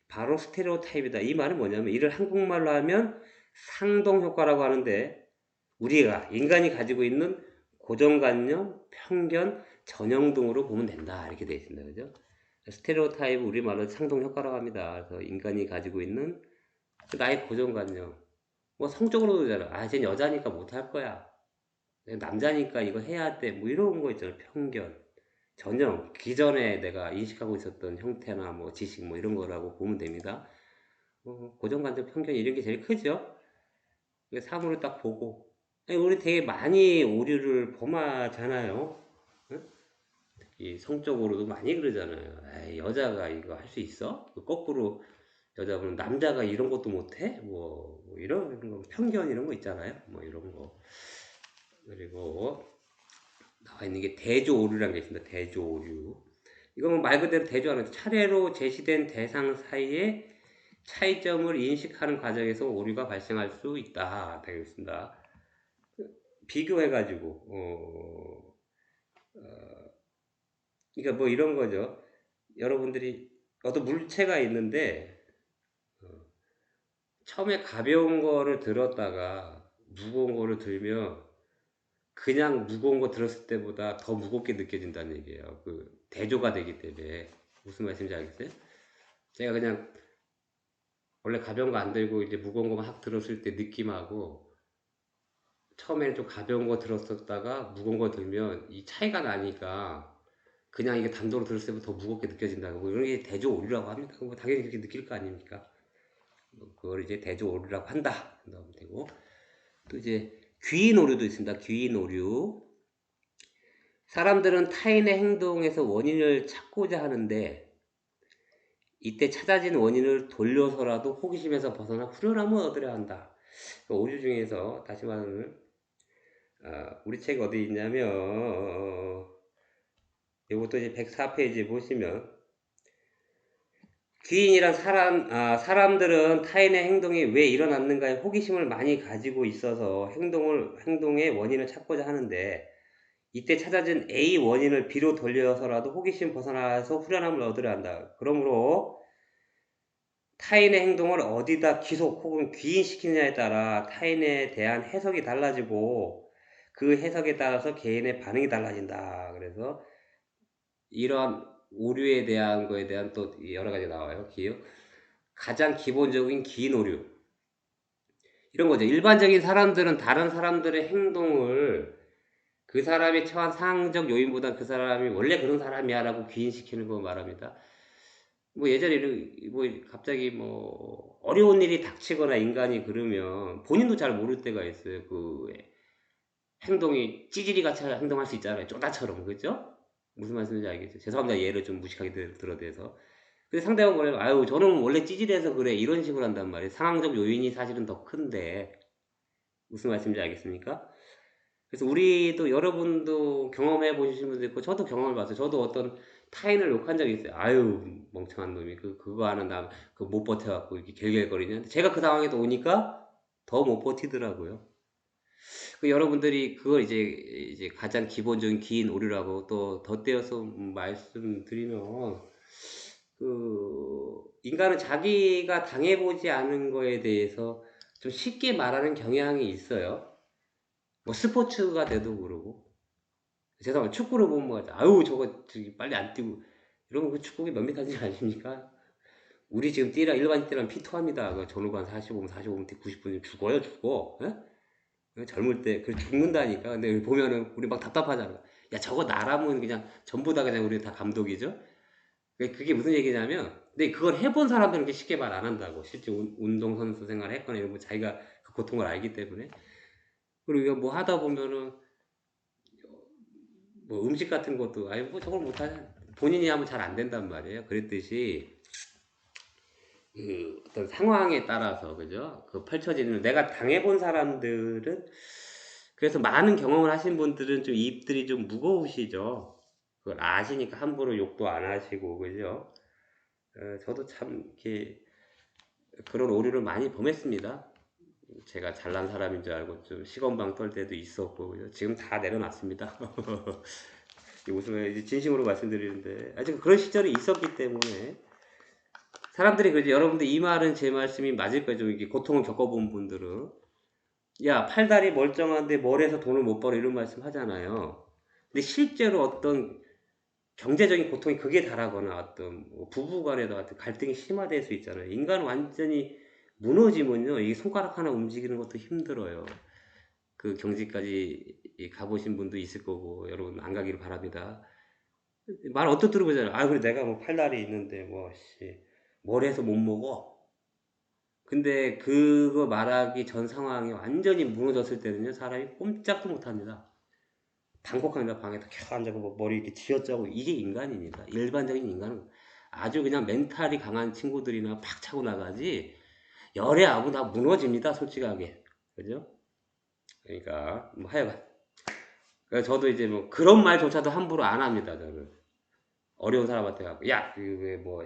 바로 스테레오 타입이다. 이 말은 뭐냐면 이를 한국말로 하면 상동 효과라고 하는데 우리가 인간이 가지고 있는 고정관념, 편견, 전형 등으로 보면 된다. 이렇게 되어 있습니다. 그죠? 스테레오 타입 우리말로 상동 효과라고 합니다. 그래서 인간이 가지고 있는 나의 고정관념. 뭐 성적으로도 되잖아. 쟤 여자니까 못할 거야. 남자니까 이거 해야 돼. 뭐 이런 거 있잖아. 편견. 전형. 기존에 내가 인식하고 있었던 형태나 뭐 지식 뭐 이런 거라고 보면 됩니다. 고정관념, 편견 이런 게 제일 크죠. 사물을 딱 보고. 우리 되게 많이 오류를 범하잖아요. 응? 특히 성적으로도 많이 그러잖아요. 여자가 이거 할 수 있어? 거꾸로 여자분은 남자가 이런 것도 못해? 뭐 이런 거, 편견 이런 거 있잖아요. 뭐 이런 거. 그리고 나와 있는 게 대조 오류라는 게 있습니다. 대조 오류. 이건 말 그대로 대조하는 차례로 제시된 대상 사이에 차이점을 인식하는 과정에서 오류가 발생할 수 있다. 되겠습니다. 비교해가지고 그러니까 뭐 이런 거죠. 여러분들이 어떤 물체가 있는데 처음에 가벼운 거를 들었다가 무거운 거를 들면 그냥 무거운 거 들었을 때보다 더 무겁게 느껴진다는 얘기예요. 그 대조가 되기 때문에. 무슨 말씀인지 알겠어요? 제가 그냥 원래 가벼운 거 안 들고 이제 무거운 거만 확 들었을 때 느낌하고 처음에는 좀 가벼운 거 들었었다가 무거운 거 들면 이 차이가 나니까 그냥 이게 단도로 들었을 때보다 더 무겁게 느껴진다고 뭐 이런 게 대조 오류라고 합니다. 뭐 당연히 그렇게 느낄 거 아닙니까? 그걸 이제 대조 오류라고 한다. 그러면 되고 또 이제 귀인 오류도 있습니다. 귀인 오류. 사람들은 타인의 행동에서 원인을 찾고자 하는데 이때 찾아진 원인을 돌려서라도 호기심에서 벗어나 후련함을 얻으려 한다. 그 오류 중에서 다시 말하면 우리 책 어디 있냐면 이것도 이제 104페이지 보시면 귀인이란 사람들은 타인의 행동이 왜 일어났는가에 호기심을 많이 가지고 있어서 행동의 원인을 찾고자 하는데 이때 찾아진 A 원인을 B로 돌려서라도 호기심 벗어나서 후련함을 얻으려 한다. 그러므로 타인의 행동을 어디다 기속 혹은 귀인시키느냐에 따라 타인에 대한 해석이 달라지고 그 해석에 따라서 개인의 반응이 달라진다. 그래서 이런 오류에 대한 거에 대한 또 여러 가지 나와요. 가장 기본적인 기인 오류. 이런 거죠. 일반적인 사람들은 다른 사람들의 행동을 그 사람이 처한 상황적 요인보다 그 사람이 원래 그런 사람이야 라고 귀인시키는 거 말합니다. 뭐 예전에 뭐 갑자기 뭐 어려운 일이 닥치거나 인간이 그러면 본인도 잘 모를 때가 있어요. 그 행동이 찌질이 같이 행동할 수 있잖아요. 쪼다처럼. 그죠? 무슨 말씀인지 알겠죠? 죄송합니다. 예를 좀 무식하게 들어대서. 근데 상대방 뭐래요? 아유, 저는 원래 찌질해서 그래. 이런 식으로 한단 말이에요. 상황적 요인이 사실은 더 큰데. 무슨 말씀인지 알겠습니까? 그래서 우리도 여러분도 경험해 보신 분도 있고 저도 경험을 봤어요. 저도 어떤 타인을 욕한 적이 있어요. 아유 멍청한 놈이 그거 하는 나 그 못 버텨갖고 이렇게 결결거리냐. 제가 그 상황에 또 오니까 더 못 버티더라고요. 그 여러분들이 그걸 이제 가장 기본적인 기인 오류라고 또 덧대어서 말씀드리면 그 인간은 자기가 당해보지 않은 거에 대해서 좀 쉽게 말하는 경향이 있어요. 뭐 스포츠가 돼도 그러고 죄송합니다. 축구를 보면 뭐 아유 저거 저기 빨리 안 뛰고 이러면 그 축구가 몇 미터인지 아십니까? 우리 지금 일반인 뛰라면 피투합니다. 그 전후반 45분 45분 뛰 90분 죽어요 죽어. 젊을 때 그 죽는다니까. 근데 보면은 우리 막 답답하잖아. 야 저거 나라면 그냥 전부 다 그냥 우리 다 감독이죠. 그게 무슨 얘기냐면 근데 그걸 해본 사람들은 그렇게 쉽게 말 안 한다고. 실제 운동선수 생활을 했거나 이런 거 자기가 그 고통을 알기 때문에. 그리고 이거 뭐 하다 보면은 뭐 음식 같은 것도 아니 뭐 저걸 못하냐 본인이 하면 잘 안 된단 말이에요. 그랬듯이 그 어떤 상황에 따라서 그죠? 그 펼쳐지는 내가 당해본 사람들은 그래서 많은 경험을 하신 분들은 좀 입들이 좀 무거우시죠. 그걸 아시니까 함부로 욕도 안 하시고 그죠? 저도 참 이렇게 그런 오류를 많이 범했습니다. 제가 잘난 사람인 줄 알고 좀 시건방 떨 때도 있었고 그죠? 지금 다 내려놨습니다. 웃으면 이제 진심으로 말씀드리는데 아직 그런 시절이 있었기 때문에 사람들이 그지 여러분들 이 말은 제 말씀이 맞을 거예요. 좀 이렇게 고통을 겪어본 분들은 야 팔다리 멀쩡한데 뭘 해서 돈을 못 벌어 이런 말씀 하잖아요. 근데 실제로 어떤 경제적인 고통이 극에 달하거나 어떤 뭐 부부간에도 어떤 갈등이 심화될 수 있잖아요. 인간은 완전히 무너지면요 이게 손가락 하나 움직이는 것도 힘들어요. 그 경지까지 가보신 분도 있을 거고 여러분 안 가기를 바랍니다. 말 어떻게 들어보잖아요. 아, 그래, 내가 뭐 팔다리 있는데, 뭐, 씨, 뭘 해서 못 먹어? 근데 그거 말하기 전 상황이 완전히 무너졌을 때는요, 사람이 꼼짝도 못 합니다. 방콕합니다. 방에 다 켜 앉아서 뭐 머리 이렇게 쥐어짜고, 이게 인간입니다. 일반적인 인간은. 아주 그냥 멘탈이 강한 친구들이나 팍 차고 나가지 열애하고 다 무너집니다, 솔직하게. 그죠? 그러니까 뭐 하여간 그러니까 저도 이제 뭐 그런 말조차도 함부로 안 합니다, 저는. 어려운 사람한테 가고 야, 그왜뭐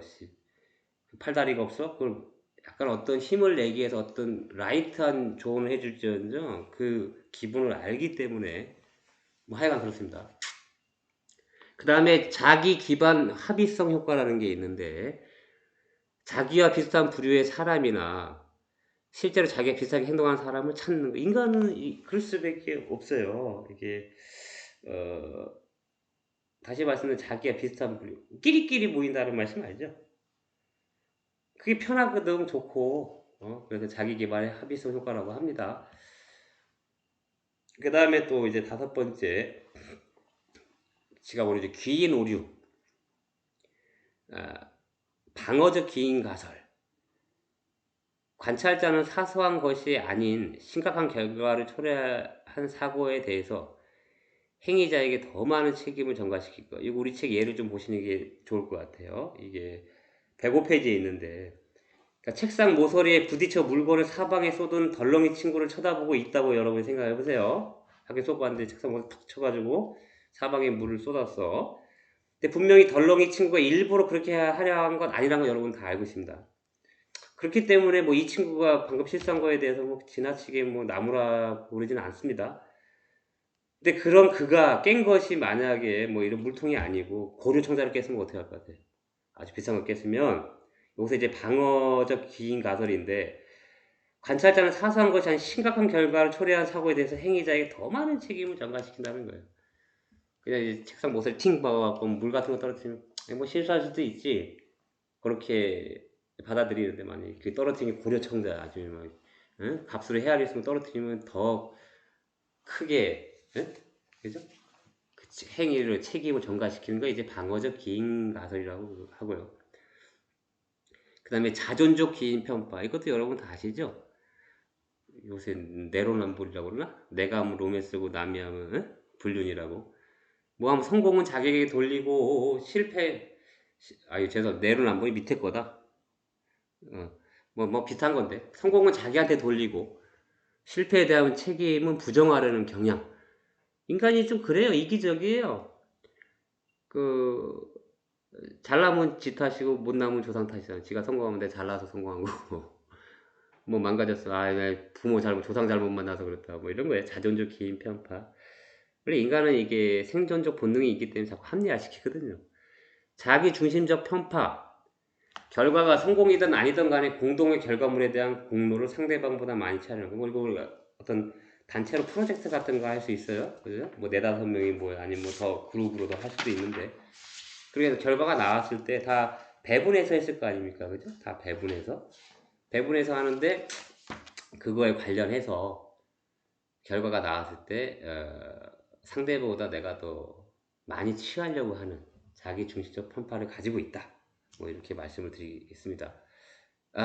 팔다리가 없어? 그걸 약간 어떤 힘을 내기 위해서 어떤 라이트한 조언을 해줄지언정 그 기분을 알기 때문에 뭐 하여간 그렇습니다. 그 다음에 자기 기반 합의성 효과라는 게 있는데 자기와 비슷한 부류의 사람이나 실제로 자기가 비슷하게 행동하는 사람을 찾는 거. 인간은 그럴 수밖에 없어요. 이게 어, 다시 말씀드리면 자기와 비슷한 부류 끼리끼리 모인다는 말씀 알죠? 그게 편하거든 좋고 그래서 자기 개발의 합의성 효과라고 합니다. 그 다음에 또 이제 다섯 번째 지가 보는 이제 귀인 오류, 아, 방어적 기인 가설. 관찰자는 사소한 것이 아닌 심각한 결과를 초래한 사고에 대해서 행위자에게 더 많은 책임을 전가시킬 것. 이거 우리 책 예를 좀 보시는 게 좋을 것 같아요. 이게 105페이지에 있는데 그러니까 책상 모서리에 부딪혀 물건을 사방에 쏟은 덜렁이 친구를 쳐다보고 있다고 여러분이 생각해 보세요. 밖에 쏟고 왔는데 책상 모서리 툭 쳐가지고 사방에 물을 쏟았어. 근데 분명히 덜렁이 친구가 일부러 그렇게 하려 한 건 아니라는 거 여러분 다 알고 있습니다. 그렇기 때문에 뭐 이 친구가 방금 실수한 거에 대해서 뭐 지나치게 뭐 나무라고 그러지는 않습니다. 근데 그런 그가 깬 것이 만약에 뭐 이런 물통이 아니고 고류청자를 깼으면 어떻게 할 것 같아요? 아주 비싼 걸 깼으면 여기서 이제 방어적 기인 가설인데 관찰자는 사소한 것이 아닌 심각한 결과를 초래한 사고에 대해서 행위자에게 더 많은 책임을 전가시킨다는 거예요. 그냥 이제 책상 못을 팅 박아갖고 물 같은 거 떨어뜨리면 뭐 실수할 수도 있지. 그렇게 받아들이는데 만약에 그 떨어뜨린 게 고려청자 아주 막 값으로 헤아렸으면 떨어뜨리면 더 크게 그죠? 그 행위를 책임을 전가시키는 거 이제 방어적 기인 가설이라고 하고요. 그 다음에 자존적 기인 편파 이것도 여러분 다 아시죠? 요새 내로남불이라고 그러나? 내가 하면 로맨스고 남이 하면 불륜이라고. 뭐 하면 성공은 자기에게 돌리고 실패 아유 죄송 내로남불이 밑에 거다. 뭐 비슷한 건데 성공은 자기한테 돌리고 실패에 대한 책임은 부정하려는 경향. 인간이 좀 그래요. 이기적이에요. 그 잘나면 지 탓이고 못나면 조상 탓이잖아. 지가 성공하면 내가 잘나서 성공한 거고 뭐 망가졌어. 아, 내 부모 잘못 조상 잘못 만나서 그렇다. 뭐 이런 거예요. 자존적 기인 편파. 원래 인간은 이게 생존적 본능이 있기 때문에 자꾸 합리화시키거든요. 자기 중심적 편파. 결과가 성공이든 아니든 간에 공동의 결과물에 대한 공로를 상대방보다 많이 차리는 거. 그리고 어떤 단체로 프로젝트 같은 거 할 수 있어요. 그죠? 뭐 네다섯 명이 뭐야 아니면 뭐 더 그룹으로도 할 수도 있는데. 그래서 결과가 나왔을 때 다 배분해서 했을 거 아닙니까? 그죠? 다 배분해서 하는데 그거에 관련해서 결과가 나왔을 때 상대보다 내가 더 많이 취하려고 하는 자기 중심적 편파를 가지고 있다. 뭐 이렇게 말씀을 드리겠습니다.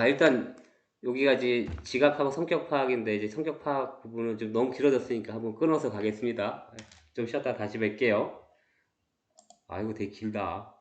일단 여기가 이제 지각하고 성격 파악인데 이제 성격 파악 부분은 좀 너무 길어졌으니까 한번 끊어서 가겠습니다. 좀 쉬었다 다시 뵐게요. 아이고 되게 길다.